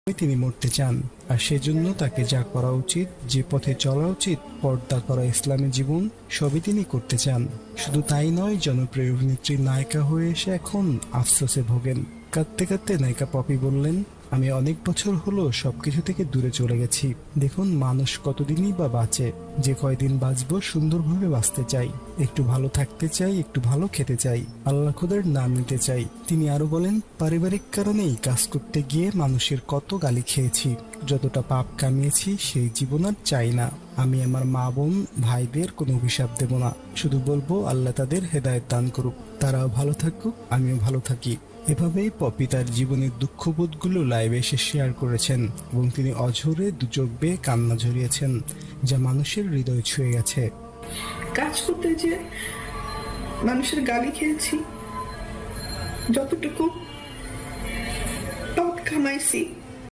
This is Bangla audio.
তিনি মরতে চান, আর সেজন্য তাকে যা করা উচিত, যে পথে চলা উচিত, পর্দা করা ইসলামী জীবন, সবই তিনি করতে চান। শুধু তাই নয়, জনপ্রিয় অভিনেত্রী নায়িকা হয়ে এসে এখন আফসোসে ভোগেন। কাঁদতে কাঁদতে নায়িকা পপি বললেন, আমি অনেক বছর হলো সবকিছু থেকে দূরে চলে গেছি। দেখুন, মানুষ কতদিনই বা বাঁচে। যে কয়দিন বাঁচবো সুন্দরভাবে বাঁচতে চাই, একটু ভালো থাকতে চাই, একটু ভালো খেতে চাই, আল্লাহ খোদার নাম নিতে চাই। তিনি আরো বলেন, পারিবারিক কারণেই কাজ করতে গিয়ে মানুষের কত গালি খেয়েছি, যতটা পাপ কামিয়েছি সেই জীবন আর চাই না। আমি আমার মা বোন ভাইদের কোনো অভিশাপ দেব না, শুধু বলবো আল্লাহ তাদের হেদায়েত দান করুক, তারাও ভালো থাকুক, আমিও ভালো থাকি। এভাবেই পপি তার জীবনের দুঃখবোধগুলো লাইভে এসে শেয়ার করেছেন এবং তিনি অঝরে দু চোখ বেয়ে কান্না ঝরিয়েছেন, যা মানুষের হৃদয় ছুঁয়ে গেছে। কাজ করতে যে মানুষের গালি খেয়েছি, যতটুকু পাপ কামাইছি